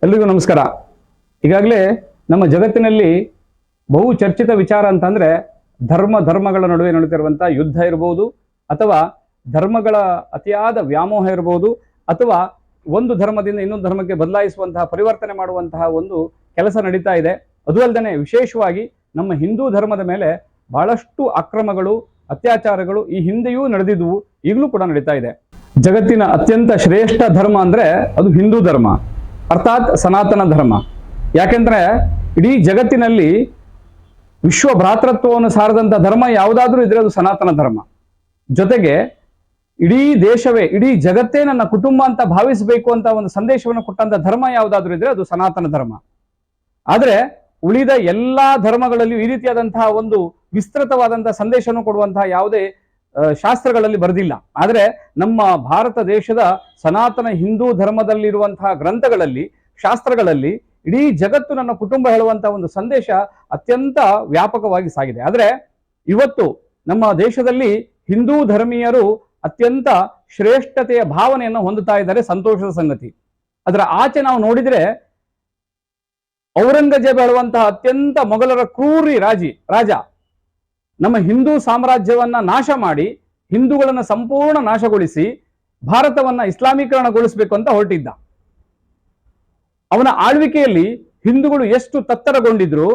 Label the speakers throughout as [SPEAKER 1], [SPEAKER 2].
[SPEAKER 1] ಎಲ್ರಿಗೂ ನಮಸ್ಕಾರ. ಈಗಾಗಲೇ ನಮ್ಮ ಜಗತ್ತಿನಲ್ಲಿ ಬಹು ಚರ್ಚಿತ ವಿಚಾರ ಅಂತಂದ್ರೆ ಧರ್ಮಗಳ ನಡುವೆ ನಡೀತಿರುವಂತಹ ಯುದ್ಧ ಇರಬಹುದು, ಅಥವಾ ಧರ್ಮಗಳ ಅತಿಯಾದ ವ್ಯಾಮೋಹ ಇರಬಹುದು, ಅಥವಾ ಒಂದು ಧರ್ಮದಿಂದ ಇನ್ನೊಂದು ಧರ್ಮಕ್ಕೆ ಬದಲಾಯಿಸುವಂತಹ ಪರಿವರ್ತನೆ ಮಾಡುವಂತಹ ಒಂದು ಕೆಲಸ ನಡೀತಾ ಇದೆ. ಅದು ಅಲ್ಲದೆ ವಿಶೇಷವಾಗಿ ನಮ್ಮ ಹಿಂದೂ ಧರ್ಮದ ಮೇಲೆ ಬಹಳಷ್ಟು ಅಕ್ರಮಗಳು, ಅತ್ಯಾಚಾರಗಳು ಈ ಹಿಂದೆಯೂ ನಡೆದಿದ್ವು, ಈಗಲೂ ಕೂಡ ನಡೀತಾ ಇದೆ. ಜಗತ್ತಿನ ಅತ್ಯಂತ ಶ್ರೇಷ್ಠ ಧರ್ಮ ಅಂದ್ರೆ ಅದು ಹಿಂದೂ ಧರ್ಮ, ಅರ್ಥಾತ್ ಸನಾತನ ಧರ್ಮ. ಯಾಕೆಂದ್ರೆ ಇಡೀ ಜಗತ್ತಿನಲ್ಲಿ ವಿಶ್ವ ಭ್ರಾತೃತ್ವವನ್ನು ಸಾರದಂತ ಧರ್ಮ ಯಾವುದಾದ್ರೂ ಇದ್ರೆ ಅದು ಸನಾತನ ಧರ್ಮ. ಜೊತೆಗೆ ಇಡೀ ದೇಶವೇ, ಇಡೀ ಜಗತ್ತೇ ನನ್ನ ಕುಟುಂಬ ಅಂತ ಭಾವಿಸಬೇಕು ಅಂತ ಒಂದು ಸಂದೇಶವನ್ನು ಕೊಟ್ಟಂತ ಧರ್ಮ ಯಾವುದಾದ್ರೂ ಇದ್ರೆ ಅದು ಸನಾತನ ಧರ್ಮ. ಆದ್ರೆ ಉಳಿದ ಎಲ್ಲಾ ಧರ್ಮಗಳಲ್ಲಿಯೂ ಈ ರೀತಿಯಾದಂತಹ ಒಂದು ವಿಸ್ತೃತವಾದಂತಹ ಸಂದೇಶವನ್ನು ಕೊಡುವಂತಹ ಯಾವುದೇ ಶಾಸ್ತ್ರಗಳಲ್ಲಿ ಬರೆದಿಲ್ಲ. ಆದ್ರೆ ನಮ್ಮ ಭಾರತ ದೇಶದ ಸನಾತನ ಹಿಂದೂ ಧರ್ಮದಲ್ಲಿರುವಂತಹ ಗ್ರಂಥಗಳಲ್ಲಿ, ಶಾಸ್ತ್ರಗಳಲ್ಲಿ ಇಡೀ ಜಗತ್ತು ನನ್ನ ಕುಟುಂಬ ಹೇಳುವಂತಹ ಒಂದು ಸಂದೇಶ ಅತ್ಯಂತ ವ್ಯಾಪಕವಾಗಿ ಸಾಗಿದೆ. ಆದ್ರೆ ಇವತ್ತು ನಮ್ಮ ದೇಶದಲ್ಲಿ ಹಿಂದೂ ಧರ್ಮೀಯರು ಅತ್ಯಂತ ಶ್ರೇಷ್ಠತೆಯ ಭಾವನೆಯನ್ನು ಹೊಂದುತ್ತಾ ಇದ್ದಾರೆ, ಸಂತೋಷದ ಸಂಗತಿ. ಅದರ ಆಚೆ ನಾವು ನೋಡಿದ್ರೆ ಔರಂಗಜೇಬ ಹೇಳುವಂತಹ ಅತ್ಯಂತ ಮೊಘಲರ ಕ್ರೂರಿ ರಾಜ ನಮ್ಮ ಹಿಂದೂ ಸಾಮ್ರಾಜ್ಯವನ್ನ ನಾಶ ಮಾಡಿ, ಹಿಂದೂಗಳನ್ನ ಸಂಪೂರ್ಣ ನಾಶಗೊಳಿಸಿ ಭಾರತವನ್ನ ಇಸ್ಲಾಮೀಕರಣಗೊಳಿಸಬೇಕು ಅಂತ ಹೊರಟಿದ್ದ. ಅವನ ಆಳ್ವಿಕೆಯಲ್ಲಿ ಹಿಂದೂಗಳು ಎಷ್ಟು ತತ್ತರಗೊಂಡಿದ್ರು,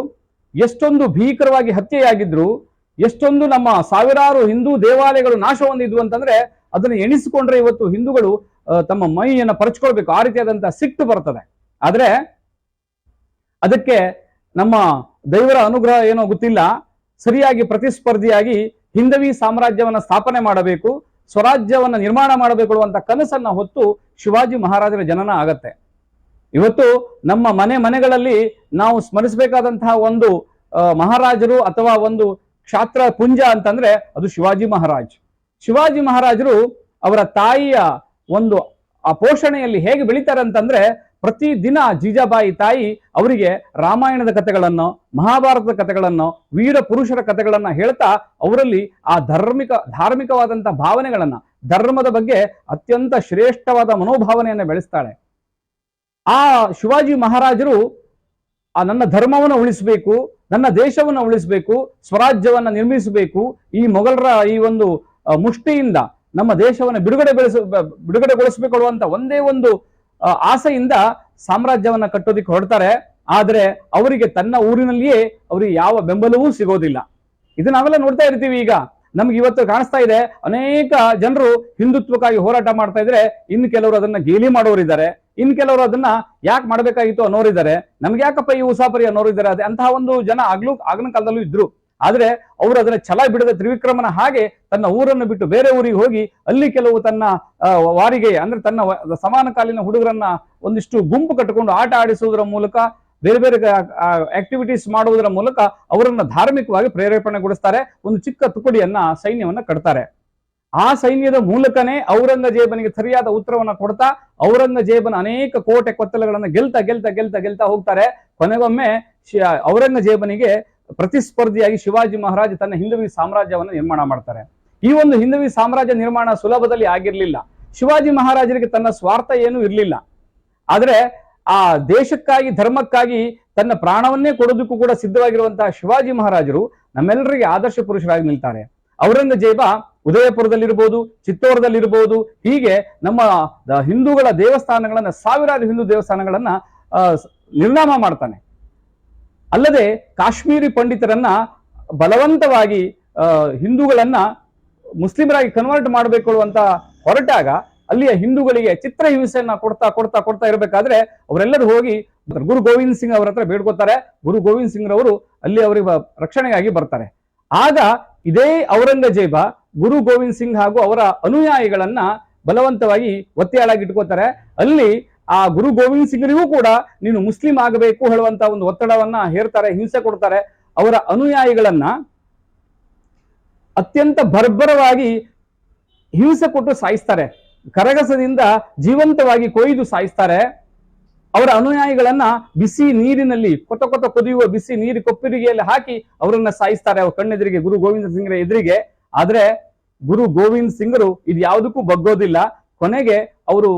[SPEAKER 1] ಎಷ್ಟೊಂದು ಭೀಕರವಾಗಿ ಹತ್ಯೆಯಾಗಿದ್ರು, ಎಷ್ಟೊಂದು ನಮ್ಮ ಸಾವಿರಾರು ಹಿಂದೂ ದೇವಾಲಯಗಳು ನಾಶ ಹೊಂದಿದ್ವು ಅಂತಂದ್ರೆ ಅದನ್ನು ಎಣಿಸಿಕೊಂಡ್ರೆ ಇವತ್ತು ಹಿಂದೂಗಳು ತಮ್ಮ ಮೈಯನ್ನು ಪರಚ್ಕೊಳ್ಬೇಕು, ಆ ರೀತಿಯಾದಂತಹ ಸಿಟ್ಟು ಬರ್ತದೆ. ಆದ್ರೆ ಅದಕ್ಕೆ ನಮ್ಮ ದೈವರ ಅನುಗ್ರಹ ಏನೋ ಗೊತ್ತಿಲ್ಲ, ಸರಿಯಾಗಿ ಪ್ರತಿಸ್ಪರ್ಧಿಯಾಗಿ ಹಿಂದವಿ ಸಾಮ್ರಾಜ್ಯವನ್ನ ಸ್ಥಾಪನೆ ಮಾಡಬೇಕು, ಸ್ವರಾಜ್ಯವನ್ನ ನಿರ್ಮಾಣ ಮಾಡಬೇಕು ಅನ್ನುವಂಥ ಕನಸನ್ನ ಹೊತ್ತು ಶಿವಾಜಿ ಮಹಾರಾಜರ ಜನನ ಆಗತ್ತೆ. ಇವತ್ತು ನಮ್ಮ ಮನೆಗಳಲ್ಲಿ ನಾವು ಸ್ಮರಿಸಬೇಕಾದಂತಹ ಒಂದು ಮಹಾರಾಜರು ಅಥವಾ ಒಂದು ಕ್ಷಾತ್ರ ಪುಂಜ ಅಂತಂದ್ರೆ ಅದು ಶಿವಾಜಿ ಮಹಾರಾಜ್. ಶಿವಾಜಿ ಮಹಾರಾಜರು ಅವರ ತಾಯಿಯ ಒಂದು ಆ ಪೋಷಣೆಯಲ್ಲಿ ಹೇಗೆ ಬೆಳೀತಾರೆ ಅಂತಂದ್ರೆ, ಪ್ರತಿ ದಿನ ಜೀಜಾಬಾಯಿ ತಾಯಿ ಅವರಿಗೆ ರಾಮಾಯಣದ ಕಥೆಗಳನ್ನು, ಮಹಾಭಾರತದ ಕಥೆಗಳನ್ನು, ವೀರ ಪುರುಷರ ಕಥೆಗಳನ್ನ ಹೇಳ್ತಾ ಅವರಲ್ಲಿ ಆ ಧಾರ್ಮಿಕವಾದಂತಹ ಭಾವನೆಗಳನ್ನ, ಧರ್ಮದ ಬಗ್ಗೆ ಅತ್ಯಂತ ಶ್ರೇಷ್ಠವಾದ ಮನೋಭಾವನೆಯನ್ನು ಬೆಳೆಸ್ತಾಳೆ. ಆ ಶಿವಾಜಿ ಮಹಾರಾಜರು ನನ್ನ ಧರ್ಮವನ್ನು ಉಳಿಸಬೇಕು, ನನ್ನ ದೇಶವನ್ನು ಉಳಿಸಬೇಕು, ಸ್ವರಾಜ್ಯವನ್ನ ನಿರ್ಮಿಸಬೇಕು, ಈ ಮೊಘಲರ ಈ ಒಂದು ಮುಷ್ಟಿಯಿಂದ ನಮ್ಮ ದೇಶವನ್ನು ಬಿಡುಗಡೆಗೊಳಿಸಬೇಕು ಅನ್ನುವಂತ ಒಂದೇ ಒಂದು ಆಸೆಯಿಂದ ಸಾಮ್ರಾಜ್ಯವನ್ನ ಕಟ್ಟೋದಿಕ್ಕೆ ಹೊರಡ್ತಾರೆ. ಆದ್ರೆ ಅವರಿಗೆ ತನ್ನ ಊರಿನಲ್ಲಿಯೇ ಅವರಿಗೆ ಯಾವ ಬೆಂಬಲವೂ ಸಿಗೋದಿಲ್ಲ. ಇದು ನಾವೆಲ್ಲ ನೋಡ್ತಾ ಇರ್ತೀವಿ. ಈಗ ನಮ್ಗೆ ಇವತ್ತು ಕಾಣಿಸ್ತಾ ಇದೆ, ಅನೇಕ ಜನರು ಹಿಂದುತ್ವಕ್ಕಾಗಿ ಹೋರಾಟ ಮಾಡ್ತಾ ಇದ್ರೆ ಇನ್ನು ಕೆಲವರು ಅದನ್ನ ಗೇಲಿ ಮಾಡೋರಿದ್ದಾರೆ, ಇನ್ನು ಕೆಲವರು ಅದನ್ನ ಯಾಕೆ ಮಾಡ್ಬೇಕಾಗಿತ್ತು ಅನ್ನೋರಿದ್ದಾರೆ, ನಮ್ಗೆ ಯಾಕಪ್ಪ ಈ ಉಸಾಪರಿ ಅನ್ನೋರಿದ್ದಾರೆ. ಅದೇ ಅಂತಹ ಒಂದು ಜನ ಆಗಿನ ಕಾಲದಲ್ಲೂ ಇದ್ರು. ಆದ್ರೆ ಅವರು ಅದನ್ನ ಛಲ ಬಿಡದ ತ್ರಿವಿಕ್ರಮನ ಹಾಗೆ ತನ್ನ ಊರನ್ನು ಬಿಟ್ಟು ಬೇರೆ ಊರಿಗೆ ಹೋಗಿ ಅಲ್ಲಿ ಕೆಲವು ತನ್ನ ವಾರಿಗೆ ಅಂದ್ರೆ ತನ್ನ ಸಮಾನಕಾಲೀನ ಹುಡುಗರನ್ನ ಒಂದಿಷ್ಟು ಗುಂಪು ಕಟ್ಟಿಕೊಂಡು ಆಟ ಆಡಿಸುವುದರ ಮೂಲಕ, ಬೇರೆ ಬೇರೆ ಆಕ್ಟಿವಿಟೀಸ್ ಮಾಡುವುದರ ಮೂಲಕ ಅವರನ್ನ ಧಾರ್ಮಿಕವಾಗಿ ಪ್ರೇರೇಪಣೆಗೊಳಿಸ್ತಾರೆ. ಒಂದು ಚಿಕ್ಕ ತುಕಡಿಯನ್ನ, ಸೈನ್ಯವನ್ನ ಕಟ್ತಾರೆ. ಆ ಸೈನ್ಯದ ಮೂಲಕನೇ ಔರಂಗಜೇಬನಿಗೆ ಸರಿಯಾದ ಉತ್ತರವನ್ನ ಕೊಡ್ತಾ ಔರಂಗಜೇಬನ ಅನೇಕ ಕೋಟೆ ಕೊತ್ತಲಗಳನ್ನ ಗೆಲ್ತಾ ಹೋಗ್ತಾರೆ. ಕೊನೆಗೊಮ್ಮೆ ಔರಂಗಜೇಬನಿಗೆ ಪ್ರತಿಸ್ಪರ್ಧಿಯಾಗಿ ಶಿವಾಜಿ ಮಹಾರಾಜ್ ತನ್ನ ಹಿಂದವಿ ಸಾಮ್ರಾಜ್ಯವನ್ನು ನಿರ್ಮಾಣ ಮಾಡ್ತಾರೆ. ಈ ಒಂದು ಹಿಂದವಿ ಸಾಮ್ರಾಜ್ಯ ನಿರ್ಮಾಣ ಸುಲಭದಲ್ಲಿ ಆಗಿರ್ಲಿಲ್ಲ. ಶಿವಾಜಿ ಮಹಾರಾಜರಿಗೆ ತನ್ನ ಸ್ವಾರ್ಥ ಏನೂ ಇರಲಿಲ್ಲ. ಆದ್ರೆ ಆ ದೇಶಕ್ಕಾಗಿ, ಧರ್ಮಕ್ಕಾಗಿ ತನ್ನ ಪ್ರಾಣವನ್ನೇ ಕೊಡೋದಕ್ಕೂ ಕೂಡ ಸಿದ್ಧವಾಗಿರುವಂತಹ ಶಿವಾಜಿ ಮಹಾರಾಜರು ನಮ್ಮೆಲ್ಲರಿಗೆ ಆದರ್ಶ ಪುರುಷರಾಗಿ ನಿಲ್ತಾರೆ. ಔರಂಗಜೇಬ ಉದಯಪುರದಲ್ಲಿರ್ಬೋದು, ಚಿತ್ತೋರದಲ್ಲಿರ್ಬೋದು, ಹೀಗೆ ನಮ್ಮ ಹಿಂದೂಗಳ ದೇವಸ್ಥಾನಗಳನ್ನ, ಸಾವಿರಾರು ಹಿಂದೂ ದೇವಸ್ಥಾನಗಳನ್ನ ನಿರ್ನಾಮ ಮಾಡ್ತಾನೆ. ಅಲ್ಲದೆ ಕಾಶ್ಮೀರಿ ಪಂಡಿತರನ್ನ ಬಲವಂತವಾಗಿ ಹಿಂದೂಗಳನ್ನ ಮುಸ್ಲಿಮರಾಗಿ ಕನ್ವರ್ಟ್ ಮಾಡಬೇಕು ಅಂತ ಹೊರಟಾಗ ಅಲ್ಲಿಯ ಹಿಂದೂಗಳಿಗೆ ಚಿತ್ರಹಿಂಸೆಯನ್ನ ಕೊಡ್ತಾ ಇರಬೇಕಾದ್ರೆ ಅವರೆಲ್ಲರೂ ಹೋಗಿ ಗುರು ಗೋವಿಂದ್ ಸಿಂಗ್ ಅವರ ಹತ್ರ ಬೇಡ್ಕೋತಾರೆ. ಗುರು ಗೋವಿಂದ್ ಸಿಂಗ್ ರವರು ಅಲ್ಲಿ ಅವರಿಗೆ ರಕ್ಷಣೆಗಾಗಿ ಬರ್ತಾರೆ. ಆಗ ಇದೇ ಔರಂಗಜೇಬ ಗುರು ಗೋವಿಂದ್ ಸಿಂಗ್ ಹಾಗೂ ಅವರ ಅನುಯಾಯಿಗಳನ್ನ ಬಲವಂತವಾಗಿ ಒತ್ತೆಯಾಳಾಗಿ ಇಟ್ಕೋತಾರೆ. ಅಲ್ಲಿ ಆ ಗುರು ಗೋವಿಂದ್ ಸಿಂಗ್ರಿಗೂ ಕೂಡ ನೀನು ಮುಸ್ಲಿಂ ಆಗಬೇಕು ಹೇಳುವಂತ ಒಂದು ಒತ್ತಡವನ್ನ ಹೇರ್ತಾರೆ, ಹಿಂಸೆ ಕೊಡ್ತಾರೆ. ಅವರ ಅನುಯಾಯಿಗಳನ್ನ ಅತ್ಯಂತ ಬರ್ಬರವಾಗಿ ಹಿಂಸೆ ಕೊಟ್ಟು ಸಾಯಿಸ್ತಾರೆ. ಕರಗಸದಿಂದ ಜೀವಂತವಾಗಿ ಕೊಯ್ದು ಸಾಯಿಸ್ತಾರೆ. ಅವರ ಅನುಯಾಯಿಗಳನ್ನ ಬಿಸಿ ನೀರಿನಲ್ಲಿ ಕೊತ ಕುದಿಯುವ ಬಿಸಿ ನೀರು ಕೊಪ್ಪಿರಿಗೆಯಲ್ಲಿ ಹಾಕಿ ಅವರನ್ನ ಸಾಯಿಸ್ತಾರೆ, ಅವ್ರ ಕಣ್ಣೆದುರಿಗೆ, ಗುರು ಗೋವಿಂದ ಸಿಂಗ್ರ ಎದುರಿಗೆ. ಆದ್ರೆ ಗುರು ಗೋವಿಂದ್ ಸಿಂಗರು ಇದು ಯಾವುದಕ್ಕೂ ಬಗ್ಗೋದಿಲ್ಲ. ಕೊನೆಗೆ ಅವರು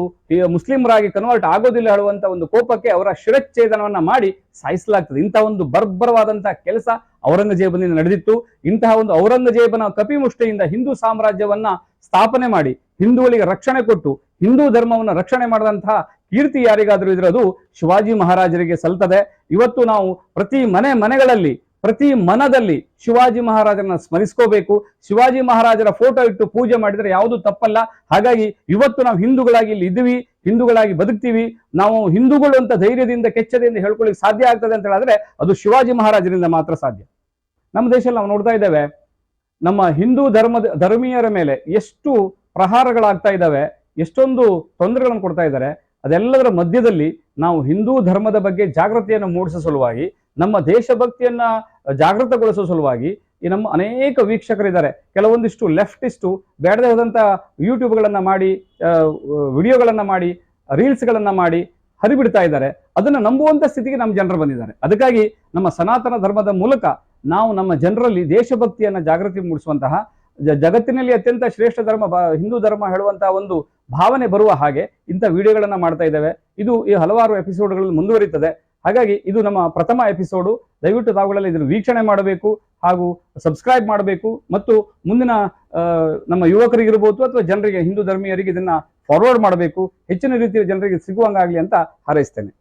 [SPEAKER 1] ಮುಸ್ಲಿಮರಾಗಿ ಕನ್ವರ್ಟ್ ಆಗೋದಿಲ್ಲ ಹೇಳುವಂತ ಒಂದು ಕೋಪಕ್ಕೆ ಅವರ ಶಿರಚ್ಛೇದನವನ್ನ ಮಾಡಿ ಸಾಯಿಸಲಾಗ್ತದೆ. ಇಂತಹ ಒಂದು ಬರ್ಬರವಾದಂತಹ ಕೆಲಸ ಔರಂಗಜೇಬನಿಂದ ನಡೆದಿತ್ತು. ಇಂತಹ ಒಂದು ಔರಂಗಜೇಬನ ಕಪಿಮುಷ್ಟಿಯಿಂದ ಹಿಂದೂ ಸಾಮ್ರಾಜ್ಯವನ್ನ ಸ್ಥಾಪನೆ ಮಾಡಿ ಹಿಂದೂಗಳಿಗೆ ರಕ್ಷಣೆ ಕೊಟ್ಟು ಹಿಂದೂ ಧರ್ಮವನ್ನು ರಕ್ಷಣೆ ಮಾಡಿದಂತಹ ಕೀರ್ತಿ ಯಾರಿಗಾದ್ರೂ ಇದ್ರೆ ಅದು ಶಿವಾಜಿ ಮಹಾರಾಜರಿಗೆ ಸಲ್ತದೆ. ಇವತ್ತು ನಾವು ಪ್ರತಿ ಮನೆಗಳಲ್ಲಿ ಪ್ರತಿ ಮನದಲ್ಲಿ ಶಿವಾಜಿ ಮಹಾರಾಜರನ್ನ ಸ್ಮರಿಸ್ಕೋಬೇಕು. ಶಿವಾಜಿ ಮಹಾರಾಜರ ಫೋಟೋ ಇಟ್ಟು ಪೂಜೆ ಮಾಡಿದ್ರೆ ಯಾವುದು ತಪ್ಪಲ್ಲ. ಹಾಗಾಗಿ ಇವತ್ತು ನಾವು ಹಿಂದೂಗಳಾಗಿ ಇಲ್ಲಿ ಇದ್ದೀವಿ, ಹಿಂದೂಗಳಾಗಿ ಬದುಕ್ತೀವಿ, ನಾವು ಹಿಂದೂಗಳು ಅಂತ ಧೈರ್ಯದಿಂದ ಕೆಚ್ಚದಿಂದ ಹೇಳ್ಕೊಳ್ಳಿಕ್ಕೆ ಸಾಧ್ಯ ಆಗ್ತದೆ ಅಂತ ಹೇಳಿದ್ರೆ ಅದು ಶಿವಾಜಿ ಮಹಾರಾಜರಿಂದ ಮಾತ್ರ ಸಾಧ್ಯ. ನಮ್ಮ ದೇಶದಲ್ಲಿ ನಾವು ನೋಡ್ತಾ ಇದ್ದೇವೆ, ನಮ್ಮ ಹಿಂದೂ ಧರ್ಮೀಯರ ಮೇಲೆ ಎಷ್ಟು ಪ್ರಹಾರಗಳಾಗ್ತಾ ಇದ್ದಾವೆ, ಎಷ್ಟೊಂದು ತೊಂದರೆಗಳನ್ನು ಕೊಡ್ತಾ ಇದ್ದಾರೆ. ಅದೆಲ್ಲದರ ಮಧ್ಯದಲ್ಲಿ ನಾವು ಹಿಂದೂ ಧರ್ಮದ ಬಗ್ಗೆ ಜಾಗೃತಿಯನ್ನು ಮೂಡಿಸುವ ಸಲುವಾಗಿ, ನಮ್ಮ ದೇಶಭಕ್ತಿಯನ್ನ ಜಾಗೃತಗೊಳಿಸುವ ಸಲುವಾಗಿ ಈ ನಮ್ಮ ಅನೇಕ ವೀಕ್ಷಕರಿದ್ದಾರೆ. ಕೆಲವೊಂದಿಷ್ಟು ಲೆಫ್ಟಿಸ್ಟು ಬೇಡದೇ ಹೋದಂಥ ಯೂಟ್ಯೂಬ್ಗಳನ್ನ ಮಾಡಿ, ವಿಡಿಯೋಗಳನ್ನ ಮಾಡಿ, ರೀಲ್ಸ್ಗಳನ್ನ ಮಾಡಿ ಹರಿಬಿಡ್ತಾ ಇದ್ದಾರೆ. ಅದನ್ನು ನಂಬುವಂತ ಸ್ಥಿತಿಗೆ ನಮ್ಮ ಜನರು ಬಂದಿದ್ದಾರೆ. ಅದಕ್ಕಾಗಿ ನಮ್ಮ ಸನಾತನ ಧರ್ಮದ ಮೂಲಕ ನಾವು ನಮ್ಮ ಜನರಲ್ಲಿ ದೇಶಭಕ್ತಿಯನ್ನ ಜಾಗೃತಿ ಮೂಡಿಸುವಂತಹ, ಜಗತ್ತಿನಲ್ಲಿ ಅತ್ಯಂತ ಶ್ರೇಷ್ಠ ಧರ್ಮ ಹಿಂದೂ ಧರ್ಮ ಹೇಳುವಂತಹ ಒಂದು ಭಾವನೆ ಬರುವ ಹಾಗೆ ಇಂಥ ವಿಡಿಯೋಗಳನ್ನ ಮಾಡ್ತಾ ಇದ್ದೇವೆ. ಇದು ಈ ಹಲವಾರು ಎಪಿಸೋಡ್ಗಳಲ್ಲಿ ಮುಂದುವರಿಯುತ್ತದೆ. ಹಾಗಾಗಿ ಇದು ನಮ್ಮ ಪ್ರಥಮ ಎಪಿಸೋಡು. ದಯವಿಟ್ಟು ತಾವುಗಳಲ್ಲಿ ಇದನ್ನು ವೀಕ್ಷಣೆ ಮಾಡಬೇಕು ಹಾಗೂ ಸಬ್ಸ್ಕ್ರೈಬ್ ಮಾಡಬೇಕು ಮತ್ತು ಮುಂದಿನ ನಮ್ಮ ಯುವಕರಿಗಿರ್ಬೋದು ಅಥವಾ ಜನರಿಗೆ, ಹಿಂದೂ ಧರ್ಮೀಯರಿಗೆ ಇದನ್ನ ಫಾರ್ವರ್ಡ್ ಮಾಡಬೇಕು, ಹೆಚ್ಚಿನ ರೀತಿಯ ಜನರಿಗೆ ಸಿಗುವಂಗಾಗಲಿ ಅಂತ ಹಾರೈಸ್ತೇನೆ.